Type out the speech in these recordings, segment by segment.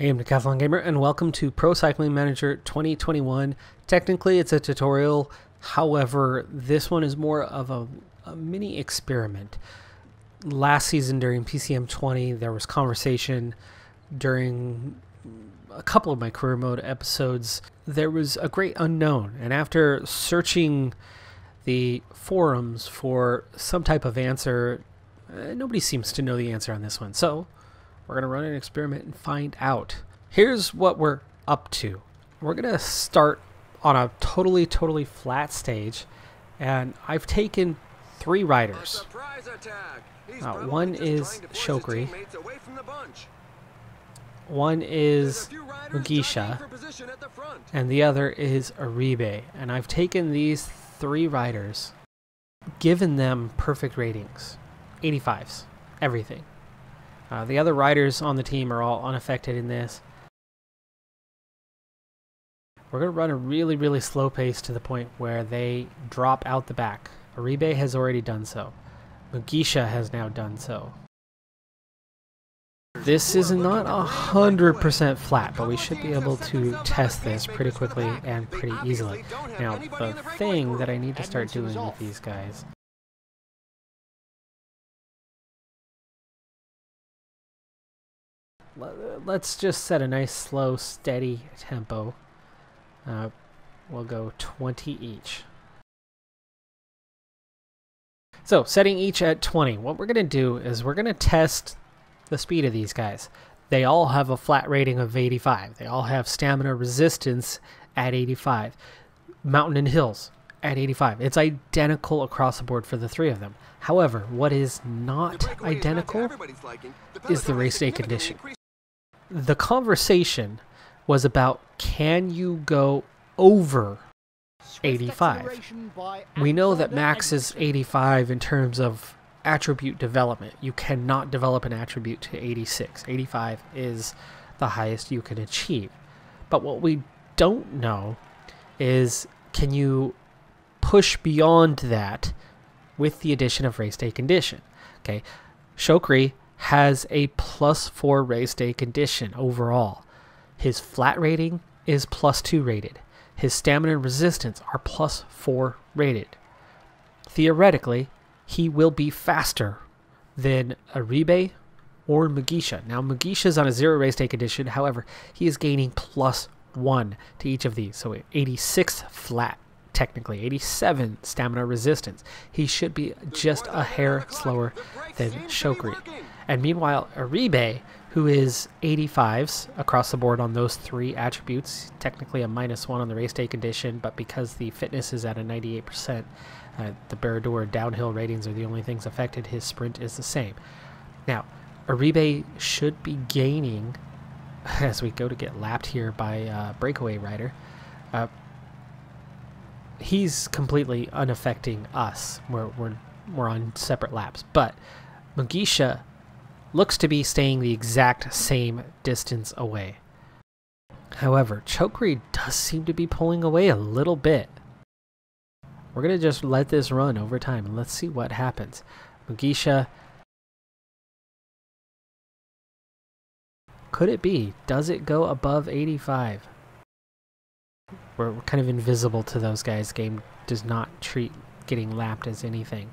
I am Decathlon Gamer, and welcome to Pro Cycling Manager 2021. Technically, it's a tutorial. However, this one is more of a mini experiment. Last season during PCM 20, there was conversation during a couple of my career mode episodes. There was a great unknown, and after searching the forums for some type of answer, nobody seems to know the answer on this one. So we're going to run an experiment and find out. Here's what we're up to. We're going to start on a totally flat stage, and I've taken 3 riders. One is Shokri, one is Mugisha, and the other is Aribe. And I've taken these 3 riders, given them perfect ratings, 85s, everything. The other riders on the team are all unaffected in this. We're going to run a really slow pace to the point where they drop out the back. Aribe has already done so. Mugisha has now done so. This is not 100% flat, but we should be able to test this pretty quickly and pretty easily. Now, the thing that I need to start doing with these guys... Let's just set a nice, slow, steady tempo. We'll go 20 each. So, setting each at 20. What we're going to do is we're going to test the speed of these guys. They all have a flat rating of 85. They all have stamina resistance at 85. Mountain and hills at 85. It's identical across the board for the 3 of them. However, what is not identical is the race day condition. The conversation was about, can you go over 85? We know that max is 85 in terms of attribute development. You cannot develop an attribute to 86. 85 is the highest you can achieve. But what we don't know is, can you push beyond that with the addition of race day condition? Okay, Shokri has a +4 race day condition overall. His flat rating is +2 rated. His stamina and resistance are +4 rated. Theoretically, he will be faster than Aribe or Mugisha. Now, Mugisha's on a 0 race day condition. However, he is gaining +1 to each of these. So 86 flat, technically. 87 stamina resistance. He should be just a hair slower than Shokri. And meanwhile, Aribe, who is 85s across the board on those 3 attributes, technically a -1 on the race day condition, but because the fitness is at a 98%, the Barrador downhill ratings are the only things affected. His sprint is the same. Now, Aribe should be gaining, as we go to get lapped here by breakaway rider, he's completely unaffecting us. We're on separate laps, but Mugisha looks to be staying the exact same distance away. However, Shokri does seem to be pulling away a little bit. We're going to just let this run over time, and let's see what happens. Mugisha, could it be? Does it go above 85? We're kind of invisible to those guys. Game does not treat getting lapped as anything.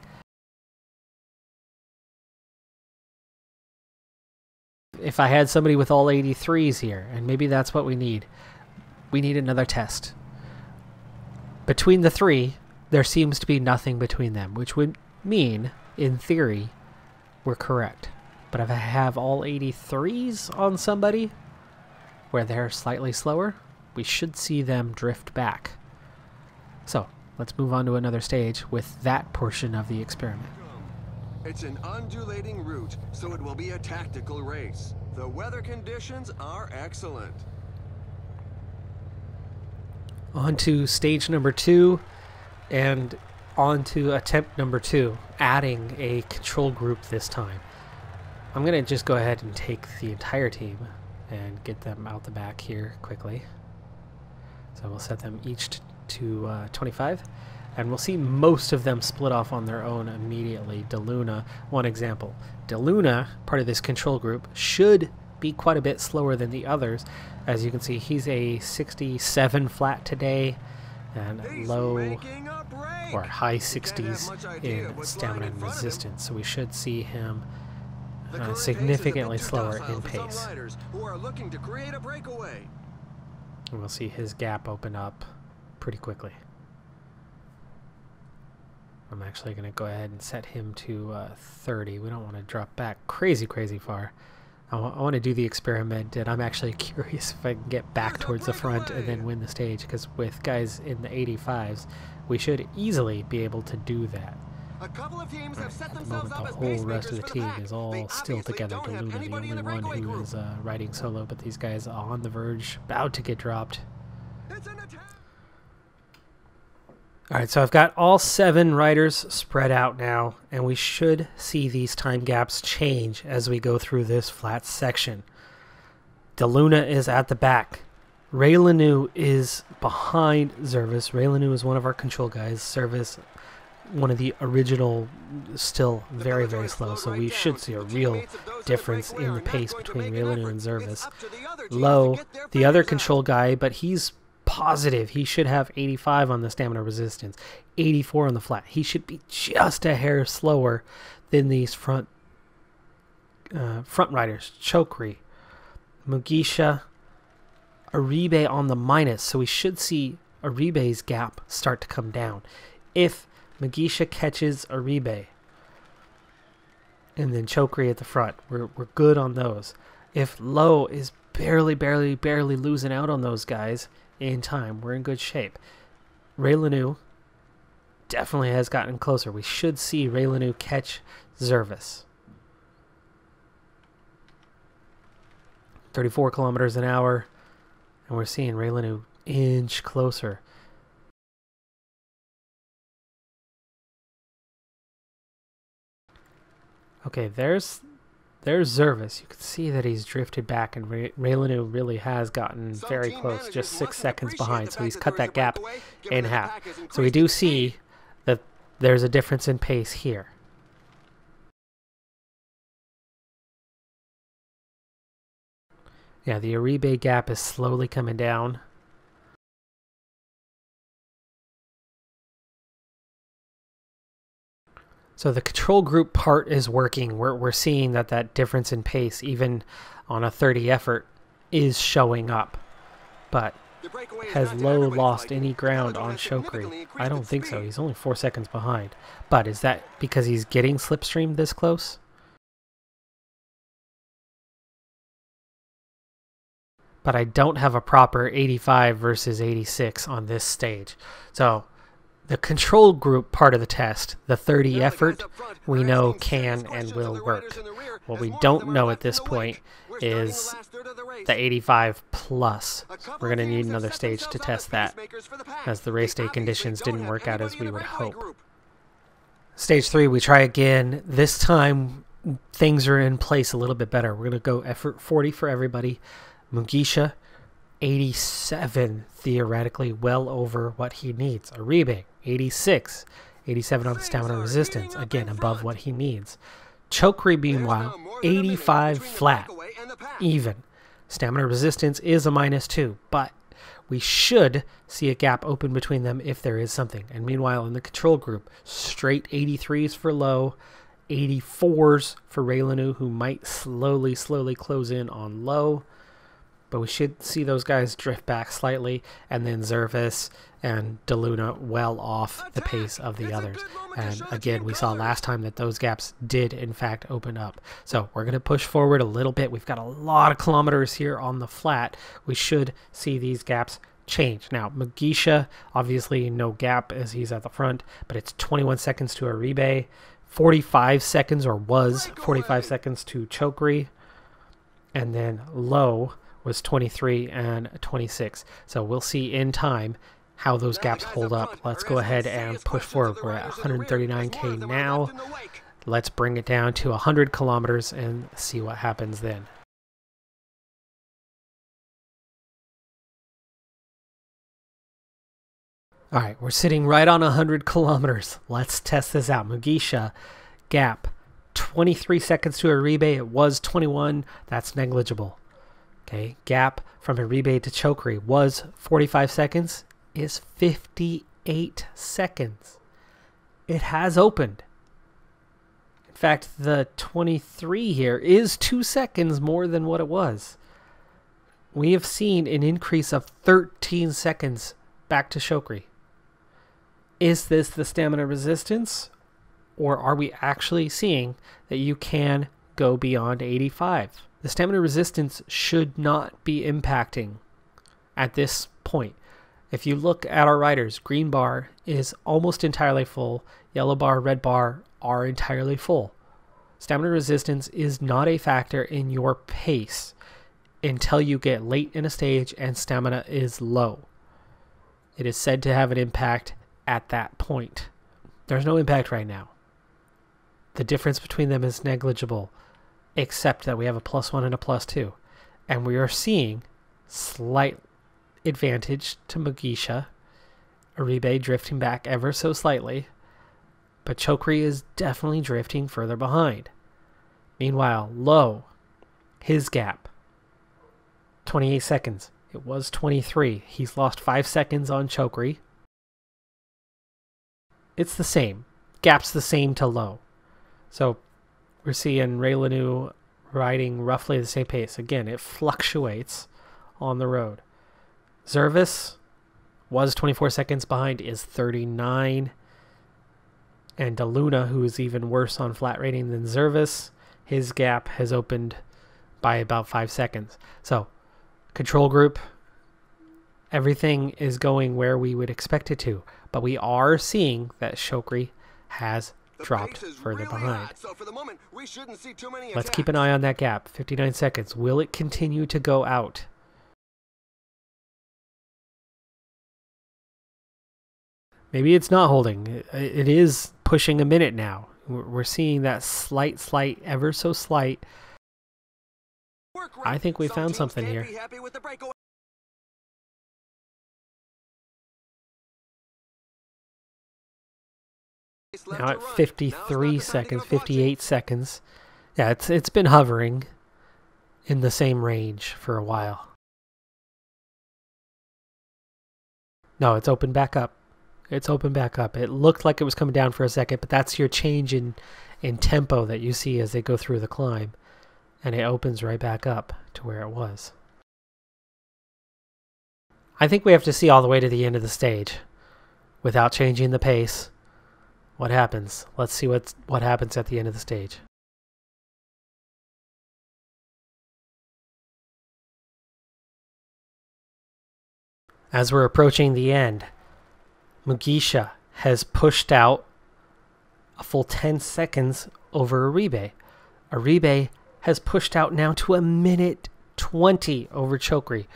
If I had somebody with all 83s here, and maybe that's what we need another test. Between the 3, there seems to be nothing between them, which would mean, in theory, we're correct. But if I have all 83s on somebody, where they're slightly slower, we should see them drift back. So, let's move on to another stage with that portion of the experiment. It's an undulating route, so it will be a tactical race. The weather conditions are excellent. On to stage number 2, and on to attempt number 2, adding a control group this time. I'm going to just go ahead and take the entire team and get them out the back here quickly. So we'll set them each to 25. And we'll see most of them split off on their own immediately. DeLuna, one example. DeLuna, part of this control group, should be quite a bit slower than the others. As you can see, he's a 67 flat today, and low or high 60s in stamina and resistance. So we should see him significantly slower in pace. And we'll see his gap open up pretty quickly. I'm actually going to go ahead and set him to 30. We don't want to drop back crazy far. I want to do the experiment, and I'm actually curious if I can get back towards the front and then win the stage, because with guys in the 85s, we should easily be able to do that. A couple of teams have set At the themselves moment, up the as whole rest of the pacemakers for team pack. is all They still obviously together. don't have Deluna, the anybody only in the one breakaway who group. is riding solo, but these guys are on the verge, about to get dropped. It's an attack. Alright, so I've got all 7 riders spread out now, and we should see these time gaps change as we go through this flat section. Deluna is at the back. Ray Lanu is behind Zervis. Ray Lanu is one of our control guys. Zervis, one of the original, still very slow, so we should see a real difference in the pace between Ray Lanu and Zervis. Low, the other control guy, but he's positive. He should have 85 on the stamina resistance, 84 on the flat. He should be just a hair slower than these front riders. Chokri, Mugisha, Aribe on the minus, so we should see Aribe's gap start to come down. If Mugisha catches Aribe and then Chokri at the front, we're good on those. If Low is barely losing out on those guys in time, we're in good shape. Ray Lanu definitely has gotten closer. We should see Ray Lanu catch Zervis. 34 kilometers an hour, and we're seeing Ray Lanu inch closer. Okay, there's Zervis. You can see that he's drifted back, and Ray Lanu really has gotten very close, just 6 seconds behind, so he's cut that gap in half. So we do see that there's a difference in pace here. Yeah, the Aribe gap is slowly coming down. So the control group part is working. We're seeing that difference in pace, even on a 30 effort, is showing up. But has Low lost any ground on Chokri? I don't think so. He's only 4 seconds behind. But is that because he's getting slipstreamed this close? But I don't have a proper 85 versus 86 on this stage. So the control group part of the test, the 30 effort, we know can and will work. What we don't know at this point is the 85 plus. We're going to need another stage to test that, as the race day conditions didn't work out as we would hope. Stage 3, we try again. This time, things are in place a little bit better. We're going to go effort 40 for everybody. Mugisha, 87, theoretically well over what he needs. Aribe, 86, 87 on the stamina resistance, again above what he needs. Chokri, meanwhile, 85 flat, even. Stamina resistance is a -2, but we should see a gap open between them if there is something. And meanwhile, in the control group, straight 83s for Low, 84s for Ray Lanu, who might slowly close in on Low. But we should see those guys drift back slightly, and then Zervis and Deluna well off the pace of the others. And again, we saw last time that those gaps did in fact open up. So we're going to push forward a little bit. We've got a lot of kilometers here on the flat. We should see these gaps change. Now, Mugisha, obviously no gap as he's at the front, but it's 21 seconds to Aribe, 45 seconds, or was 45 seconds to Chokri, and then Low was 23 and 26. So we'll see in time how those gaps hold up. Let's go ahead and push forward. We're at 139K now. Let's bring it down to 100 kilometers and see what happens then. All right, we're sitting right on 100 kilometers. Let's test this out. Mugisha, gap 23 seconds to Uribe. It was 21. That's negligible. Okay, gap from Uribe to Chokri was 45 seconds. Is 58 seconds. It has opened. In fact, the 23 here is 2 seconds more than what it was. We have seen an increase of 13 seconds back to Chokri. Is this the stamina resistance? Or are we actually seeing that you can go beyond 85? The stamina resistance should not be impacting at this point. If you look at our riders, green bar is almost entirely full. Yellow bar, red bar are entirely full. Stamina resistance is not a factor in your pace until you get late in a stage and stamina is low. It is said to have an impact at that point. There's no impact right now. The difference between them is negligible, except that we have a +1 and a +2. And we are seeing slight advantage to Mugisha. Uribe drifting back ever so slightly, but Chokri is definitely drifting further behind. Meanwhile, Low, his gap, 28 seconds. It was 23. He's lost 5 seconds on Chokri. It's the same. Gap's the same to Low. So we're seeing Ray Lanu riding roughly the same pace. Again, it fluctuates on the road. Zervis was 24 seconds behind, is 39. And DeLuna, who is even worse on flat rating than Zervis, his gap has opened by about 5 seconds. So, control group, everything is going where we would expect it to. But we are seeing that Chokri has dropped further behind. So for the moment, we shouldn't see too many Let's keep an eye on that gap. 59 seconds. Will it continue to go out? Maybe it's not holding. It is pushing a minute now. We're seeing that slight, ever so slight. I think we found something here. Now at 53 seconds, 58 seconds. Yeah, it's been hovering in the same range for a while. No, it's opened back up. It's opened back up. It looked like it was coming down for a second, but that's your change in tempo that you see as they go through the climb. And it opens right back up to where it was. I think we have to see all the way to the end of the stage without changing the pace. What happens? Let's see what happens at the end of the stage. As we're approaching the end, Mugisha has pushed out a full 10 seconds over Uribe. Uribe has pushed out now to a minute 20 over Chokri. It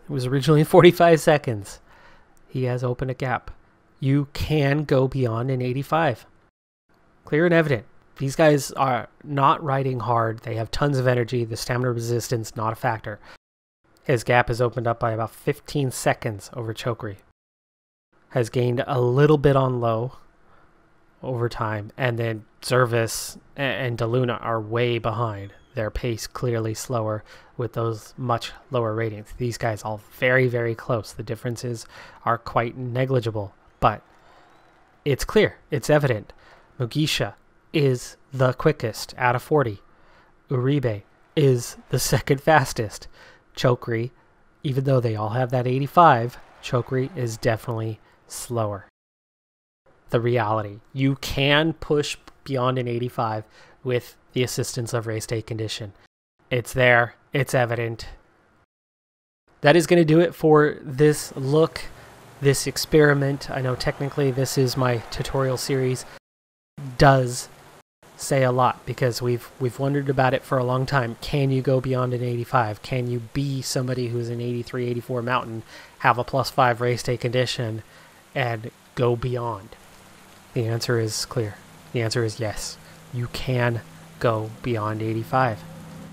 was originally 45 seconds. He has opened a gap. You can go beyond an 85. Clear and evident. These guys are not riding hard. They have tons of energy. The stamina resistance, not a factor. His gap has opened up by about 15 seconds over Chokri. Has gained a little bit on Low over time. And then Zervis and DeLuna are way behind. Their pace clearly slower with those much lower ratings. These guys all very, very close. The differences are quite negligible. But it's clear, it's evident. Mugisha is the quickest out of 40. Uribe is the second fastest. Chokri, even though they all have that 85, Chokri is definitely slower. The reality, you can push beyond an 85 with the assistance of race day condition. It's there, it's evident. That is going to do it for this look. This experiment, I know technically this is my tutorial series, does say a lot because we've wondered about it for a long time. Can you go beyond an 85? Can you be somebody who's an 83, 84 mountain, have a +5 race day condition, and go beyond? The answer is clear. The answer is yes. You can go beyond 85.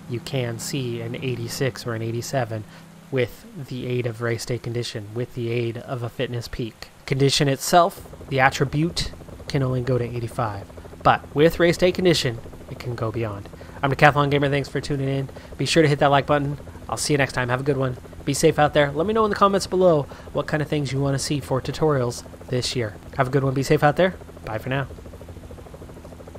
You can see an 86 or an 87 with the aid of race day condition, with the aid of a fitness peak. Condition itself, the attribute, can only go to 85. But with race day condition, it can go beyond. I'm Decathlon Gamer. Thanks for tuning in. Be sure to hit that like button. I'll see you next time. Have a good one. Be safe out there. Let me know in the comments below what kind of things you want to see for tutorials this year. Have a good one. Be safe out there. Bye for now.